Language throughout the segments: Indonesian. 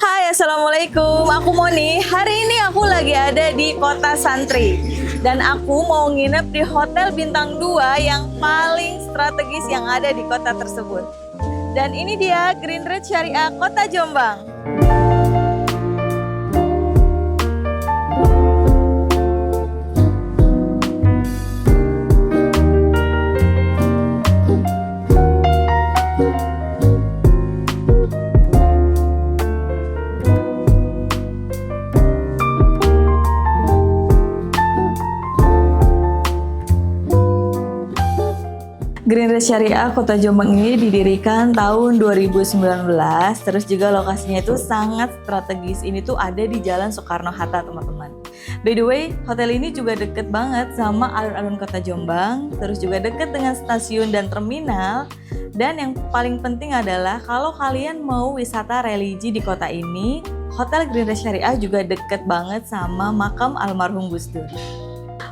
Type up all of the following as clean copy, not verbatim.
Hai, Assalamualaikum. Aku Moni. Hari ini aku lagi ada di Kota Santri. Dan aku mau nginep di Hotel Bintang 2 yang paling strategis yang ada di kota tersebut. Dan ini dia Green Red Syariah Kota Jombang. Green Red Syariah Kota Jombang ini didirikan tahun 2019, terus juga lokasinya itu sangat strategis. Ini tuh ada di Jalan Soekarno-Hatta, teman-teman. By the way, hotel ini juga deket banget sama alun-alun Kota Jombang, terus juga deket dengan stasiun dan terminal. Dan yang paling penting adalah kalau kalian mau wisata religi di kota ini, Hotel Green Red Syariah juga deket banget sama makam almarhum Gus Dur.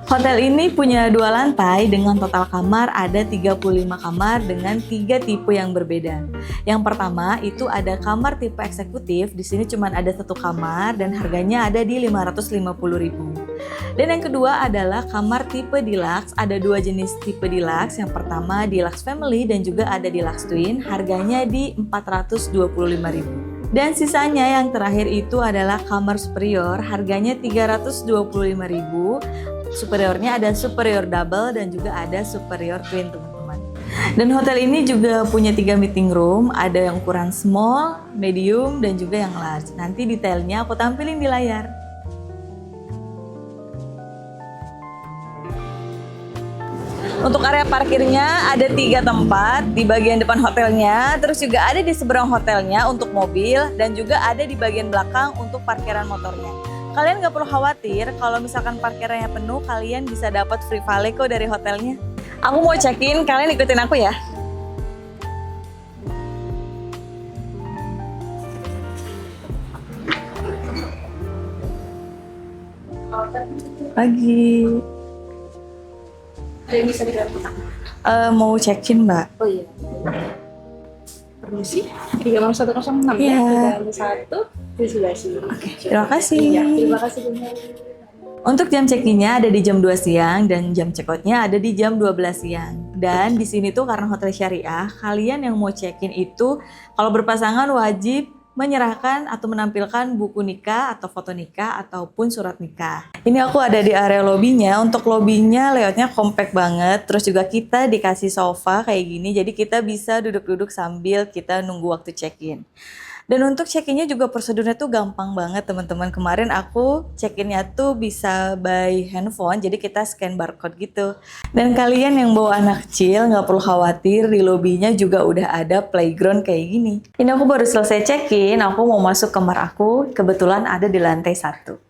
Hotel ini punya 2 lantai dengan total kamar ada 35 kamar dengan 3 tipe yang berbeda. Yang pertama itu ada kamar tipe eksekutif, di sini cuma ada 1 kamar dan harganya ada di 550.000. Dan yang kedua adalah kamar tipe deluxe, ada 2 jenis tipe deluxe. Yang pertama deluxe family dan juga ada deluxe twin, harganya di 425.000. Dan sisanya yang terakhir itu adalah kamar superior, harganya 325.000. Superiornya ada superior double dan juga ada superior twin, teman-teman. Dan hotel ini juga punya 3 meeting room, ada yang ukuran small, medium, dan juga yang large. Nanti detailnya aku tampilin di layar. Untuk area parkirnya ada 3 tempat di bagian depan hotelnya, terus juga ada di seberang hotelnya untuk mobil, dan juga ada di bagian belakang untuk parkiran motornya. Kalian gak perlu khawatir kalau misalkan parkirannya penuh, kalian bisa dapat free valet kok dari hotelnya. Aku mau check-in, kalian ikutin aku ya. Pagi. Ada yang bisa dibantu? Mau check-in, Mbak. Oh iya. Permisi, 30106 Iya. ya, 31 di sebelah sini. Oke, terima kasih. Iya, terima kasih banyak. Untuk jam check-in-nya ada di jam 2 siang dan jam check-out-nya ada di jam 12 siang. Dan di sini tuh karena hotel syariah, kalian yang mau check-in itu kalau berpasangan wajib menyerahkan atau menampilkan buku nikah atau foto nikah ataupun surat nikah. Ini aku ada di area lobbynya. Untuk lobbynya layoutnya compact banget. Terus juga kita dikasih sofa kayak gini, jadi kita bisa duduk-duduk sambil kita nunggu waktu check-in. Dan untuk check-innya juga prosedurnya tuh gampang banget, teman-teman. Kemarin aku check-innya tuh bisa by handphone, jadi kita scan barcode gitu. Dan kalian yang bawa anak kecil nggak perlu khawatir, di lobbynya juga udah ada playground kayak gini. Ini aku baru selesai check-in, aku mau masuk kamar aku, kebetulan ada di lantai 1.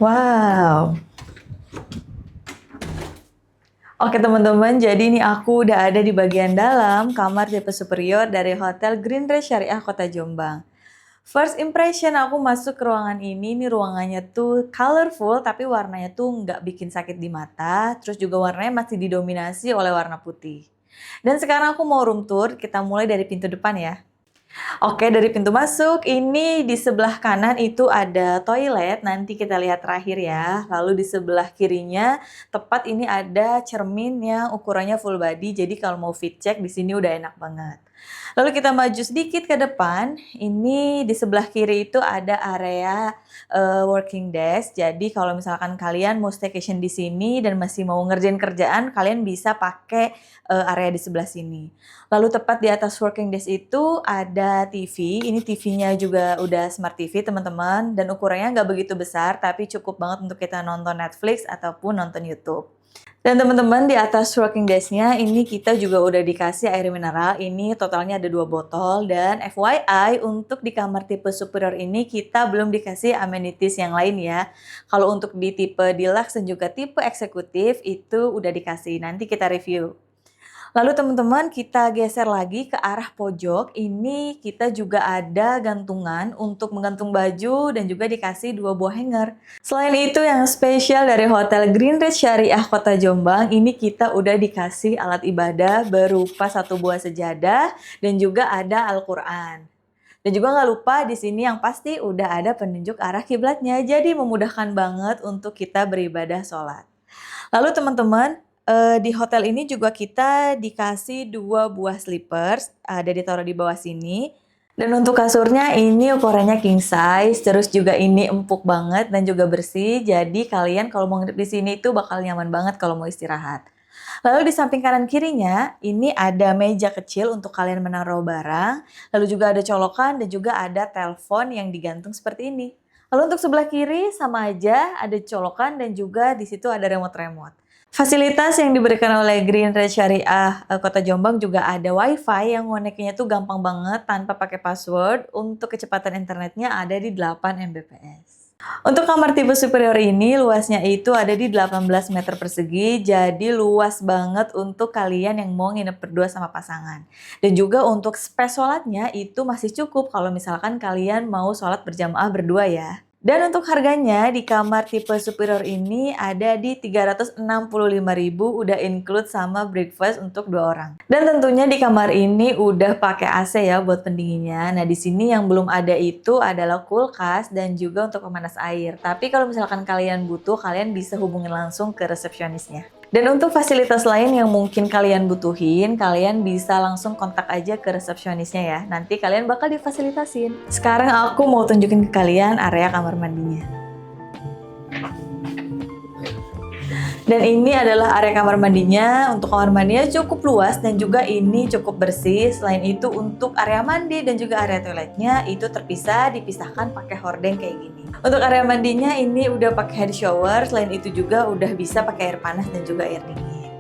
Wow. Oke teman-teman, jadi ini aku udah ada di bagian dalam kamar tipe superior dari Hotel Green Red Syariah Kota Jombang. First impression aku masuk ke ruangan ini ruangannya tuh colorful tapi warnanya tuh nggak bikin sakit di mata, terus juga warnanya masih didominasi oleh warna putih. Dan sekarang aku mau room tour, kita mulai dari pintu depan ya. Oke, dari pintu masuk, ini di sebelah kanan itu ada toilet, nanti kita lihat terakhir ya. Lalu di sebelah kirinya, tepat ini ada cermin yang ukurannya full body, jadi kalau mau fit check di sini udah enak banget. Lalu kita maju sedikit ke depan, ini di sebelah kiri itu ada area working desk, jadi kalau misalkan kalian mau staycation di sini dan masih mau ngerjain kerjaan, kalian bisa pakai area di sebelah sini. Lalu tepat di atas working desk itu ada TV. Ini TV-nya juga udah smart TV, teman-teman. Dan ukurannya nggak begitu besar, tapi cukup banget untuk kita nonton Netflix ataupun nonton YouTube. Dan teman-teman di atas working desk-nya ini kita juga udah dikasih air mineral. Ini totalnya ada 2 botol. Dan FYI untuk di kamar tipe superior ini kita belum dikasih amenities yang lain ya. Kalau untuk di tipe deluxe dan juga tipe eksekutif itu udah dikasih. Nanti kita review. Lalu teman-teman kita geser lagi ke arah pojok, ini kita juga ada gantungan untuk menggantung baju dan juga dikasih 2 buah hanger. Selain itu yang spesial dari Hotel Green Ridge Syariah Kota Jombang, ini kita udah dikasih alat ibadah berupa 1 buah sejadah dan juga ada Al-Quran. Dan juga nggak lupa di sini yang pasti udah ada penunjuk arah kiblatnya, jadi memudahkan banget untuk kita beribadah sholat. Lalu teman-teman, di hotel ini juga kita dikasih 2 buah slippers, ada ditaruh di bawah sini. Dan untuk kasurnya ini ukurannya king size, terus juga ini empuk banget dan juga bersih. Jadi kalian kalau mau nginep di sini itu bakal nyaman banget kalau mau istirahat. Lalu di samping kanan kirinya, ini ada meja kecil untuk kalian menaruh barang. Lalu juga ada colokan dan juga ada telepon yang digantung seperti ini. Lalu untuk sebelah kiri sama aja ada colokan dan juga di situ ada remote-remote. Fasilitas yang diberikan oleh Green Ridge Syariah Kota Jombang juga ada WiFi yang koneksinya tuh gampang banget tanpa pakai password. Untuk kecepatan internetnya ada di 8 Mbps. Untuk kamar tipe superior ini luasnya itu ada di 18 meter persegi, jadi luas banget untuk kalian yang mau nginep berdua sama pasangan. Dan juga untuk space sholatnya itu masih cukup kalau misalkan kalian mau sholat berjamaah berdua ya. Dan untuk harganya di kamar tipe superior ini ada di 365.000 udah include sama breakfast untuk 2 orang. Dan tentunya di kamar ini udah pakai AC ya buat pendinginnya. Nah, di sini yang belum ada itu adalah kulkas dan juga untuk pemanas air. Tapi kalau misalkan kalian butuh, kalian bisa hubungin langsung ke resepsionisnya. Dan untuk fasilitas lain yang mungkin kalian butuhin, kalian bisa langsung kontak aja ke resepsionisnya ya. Nanti kalian bakal difasilitasin. Sekarang aku mau tunjukin ke kalian area kamar mandinya. Dan ini adalah area kamar mandinya. Untuk kamar mandinya cukup luas dan juga ini cukup bersih. Selain itu untuk area mandi dan juga area toiletnya itu dipisahkan pakai hordeng kayak gini. Untuk area mandinya ini udah pakai head shower. Selain itu juga udah bisa pakai air panas dan juga air dingin.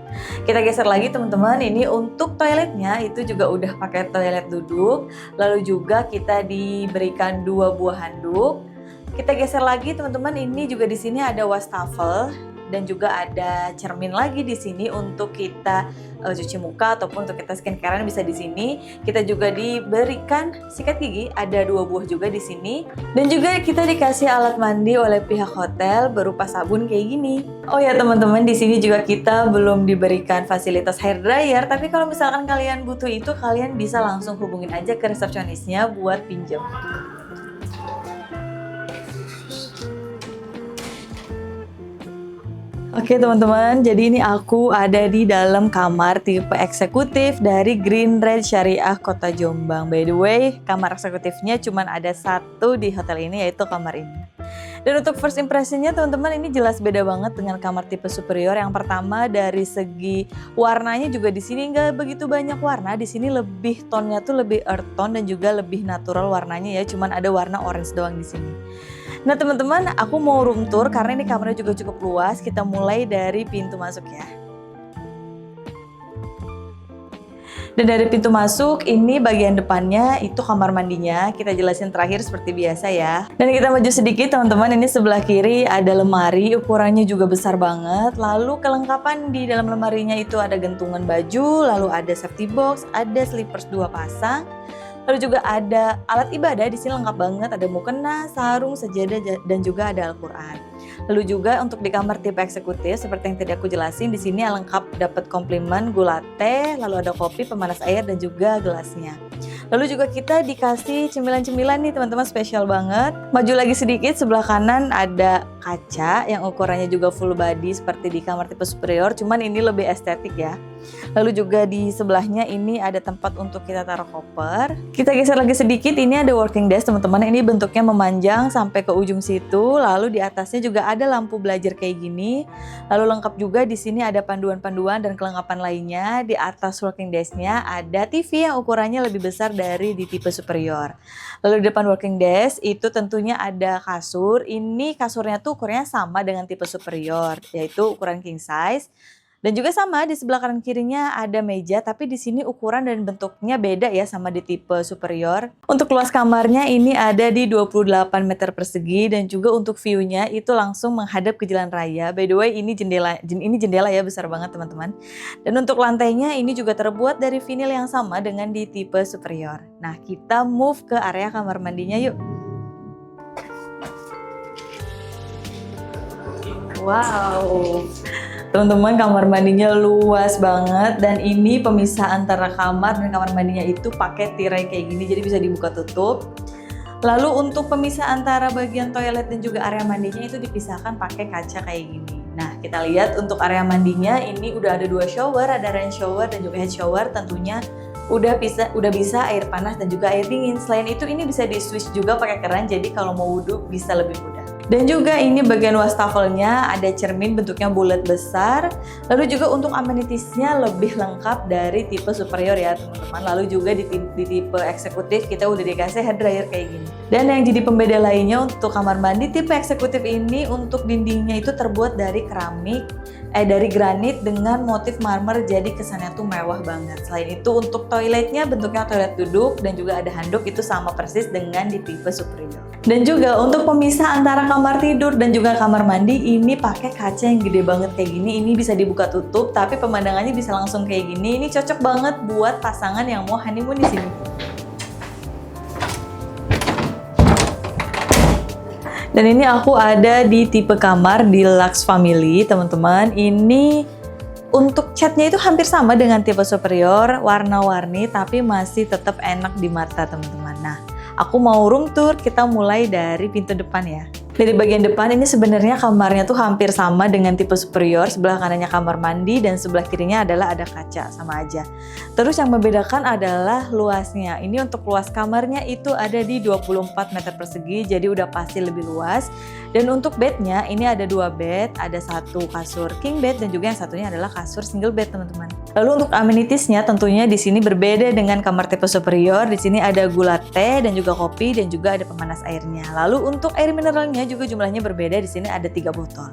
Kita geser lagi teman-teman, ini untuk toiletnya itu juga udah pakai toilet duduk. Lalu juga kita diberikan 2 buah handuk. Kita geser lagi teman-teman, ini juga di sini ada wastafel dan juga ada cermin lagi di sini untuk kita cuci muka ataupun untuk kita skincarean bisa di sini. Kita juga diberikan sikat gigi, ada 2 buah juga di sini. Dan juga kita dikasih alat mandi oleh pihak hotel berupa sabun kayak gini. Oh ya teman-teman, di sini juga kita belum diberikan fasilitas hair dryer, tapi kalau misalkan kalian butuh itu kalian bisa langsung hubungin aja ke resepsionisnya buat pinjam. Oke teman-teman, jadi ini aku ada di dalam kamar tipe eksekutif dari Green Ridge Syariah Kota Jombang. By the way, kamar eksekutifnya cuma ada 1 di hotel ini, yaitu kamar ini. Dan untuk first impressionnya teman-teman, ini jelas beda banget dengan kamar tipe superior. Yang pertama dari segi warnanya juga di sini nggak begitu banyak warna. Di sini lebih tonnya tuh lebih earth tone dan juga lebih natural warnanya ya. Cuman ada warna orange doang di sini. Nah teman-teman, aku mau room tour karena ini kamarnya juga cukup luas. Kita mulai dari pintu masuk ya. Dan dari pintu masuk, ini bagian depannya itu kamar mandinya. Kita jelasin terakhir seperti biasa ya. Dan kita maju sedikit teman-teman, ini sebelah kiri ada lemari, ukurannya juga besar banget. Lalu kelengkapan di dalam lemarinya itu ada gantungan baju, lalu ada safety box, ada slippers 2 pasang. Lalu juga ada alat ibadah, di sini lengkap banget, ada mukena, sarung, sejadah, dan juga ada Al-Quran. Lalu juga untuk di kamar tipe eksekutif, seperti yang tadi aku jelasin, di sini lengkap dapat komplimen gula teh, lalu ada kopi, pemanas air, dan juga gelasnya. Lalu juga kita dikasih cemilan-cemilan nih teman-teman, spesial banget. Maju lagi sedikit, sebelah kanan ada kaca yang ukurannya juga full body seperti di kamar tipe superior, cuman ini lebih estetik ya. Lalu juga di sebelahnya ini ada tempat untuk kita taruh koper. Kita geser lagi sedikit, ini ada working desk teman-teman. Ini bentuknya memanjang sampai ke ujung situ. Lalu di atasnya juga ada lampu belajar kayak gini. Lalu lengkap juga di sini ada panduan-panduan dan kelengkapan lainnya. Di atas working desk-nya ada TV yang ukurannya lebih besar dari di tipe superior. Lalu di depan working desk itu tentunya ada kasur. Ini kasurnya tuh ukurannya sama dengan tipe superior, yaitu ukuran king size. Dan juga sama di sebelah kanan kirinya ada meja, tapi di sini ukuran dan bentuknya beda ya sama di tipe superior. Untuk luas kamarnya ini ada di 28 meter persegi dan juga untuk view-nya itu langsung menghadap ke jalan raya. By the way, ini jendela ya, besar banget teman-teman. Dan untuk lantainya ini juga terbuat dari vinil yang sama dengan di tipe superior. Nah, kita move ke area kamar mandinya yuk. Wow. Teman-teman, kamar mandinya luas banget dan ini pemisah antara kamar dan kamar mandinya itu pakai tirai kayak gini, jadi bisa dibuka tutup. Lalu untuk pemisah antara bagian toilet dan juga area mandinya itu dipisahkan pakai kaca kayak gini. Nah, kita lihat untuk area mandinya ini udah ada 2 shower, ada rain shower dan juga head shower. Tentunya udah bisa air panas dan juga air dingin. Selain itu ini bisa di switch juga pakai keran, jadi kalau mau wudhu bisa lebih mudah. Dan juga ini bagian wastafelnya ada cermin bentuknya bulat besar. Lalu juga untuk amenitiesnya lebih lengkap dari tipe superior ya teman-teman. Lalu juga di tipe eksekutif kita udah dikasih hair dryer kayak gini. Dan yang jadi pembeda lainnya untuk kamar mandi tipe eksekutif ini untuk dindingnya itu terbuat dari dari granit dengan motif marmer, jadi kesannya tuh mewah banget. Selain itu untuk toiletnya bentuknya toilet duduk dan juga ada handuk, itu sama persis dengan di tipe superior. Dan juga untuk pemisah antara kamar tidur dan juga kamar mandi ini pakai kaca yang gede banget kayak gini. Ini bisa dibuka tutup tapi pemandangannya bisa langsung kayak gini. Ini cocok banget buat pasangan yang mau honeymoon di sini. Dan ini aku ada di tipe kamar Deluxe Family, teman-teman. Ini untuk catnya itu hampir sama dengan tipe superior, warna-warni tapi masih tetap enak di mata, teman-teman. Nah, aku mau room tour, kita mulai dari pintu depan ya. Dari bagian depan ini sebenarnya kamarnya tuh hampir sama dengan tipe superior. Sebelah kanannya kamar mandi dan sebelah kirinya adalah ada kaca, sama aja. Terus yang membedakan adalah luasnya. Ini untuk luas kamarnya itu ada di 24 meter persegi, jadi udah pasti lebih luas. Dan untuk bednya ini ada 2 bed, ada 1 kasur king bed dan juga yang satunya adalah kasur single bed, teman-teman. Lalu untuk amenitiesnya tentunya di sini berbeda dengan kamar tipe superior. Di sini ada gula teh dan juga kopi dan juga ada pemanas airnya. Lalu untuk air mineralnya juga jumlahnya berbeda, di sini ada 3 botol.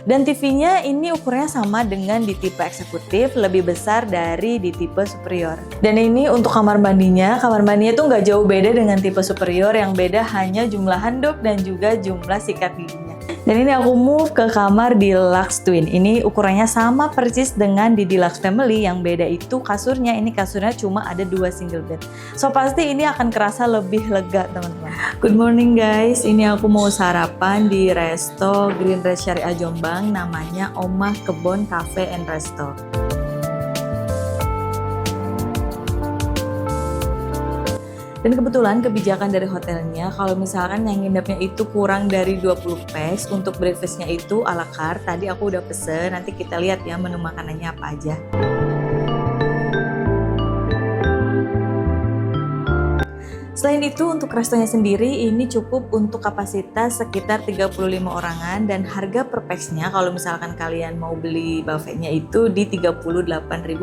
Dan TV-nya ini ukurannya sama dengan di tipe eksekutif, lebih besar dari di tipe superior. Dan ini untuk kamar mandinya tuh nggak jauh beda dengan tipe superior, yang beda hanya jumlah handuk dan juga jumlah sikat giginya. Dan ini aku move ke kamar Deluxe Twin. Ini ukurannya sama persis dengan di Deluxe Family, yang beda itu kasurnya. Ini kasurnya cuma ada 2 single bed. So pasti ini akan kerasa lebih lega, teman-teman. Good morning guys, ini aku mau sarapan di Resto Green Red Syariah Jombang, namanya Omah Kebon Cafe and Resto. Dan kebetulan kebijakan dari hotelnya, kalau misalkan yang nginepnya itu kurang dari 20 pax, untuk breakfastnya itu ala carte. Tadi aku udah pesen, nanti kita lihat ya menu makanannya apa aja. Selain itu untuk restonya sendiri ini cukup untuk kapasitas sekitar 35 orangan dan harga per pax-nya kalau misalkan kalian mau beli buffetnya itu di 38.000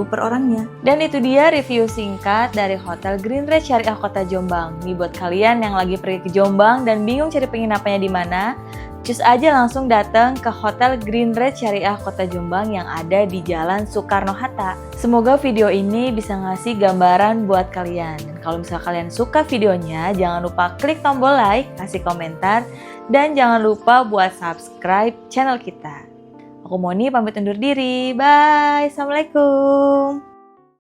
per orangnya. Dan itu dia review singkat dari Hotel Green Red Syariah Kota Jombang. Nih buat kalian yang lagi pergi ke Jombang dan bingung cari penginapannya di mana, cus aja langsung datang ke Hotel Green Red Syariah Kota Jombang yang ada di Jalan Soekarno-Hatta. Semoga video ini bisa ngasih gambaran buat kalian. Kalau misalnya kalian suka videonya, jangan lupa klik tombol like, kasih komentar, dan jangan lupa buat subscribe channel kita. Aku Moni pamit undur diri. Bye. Assalamualaikum.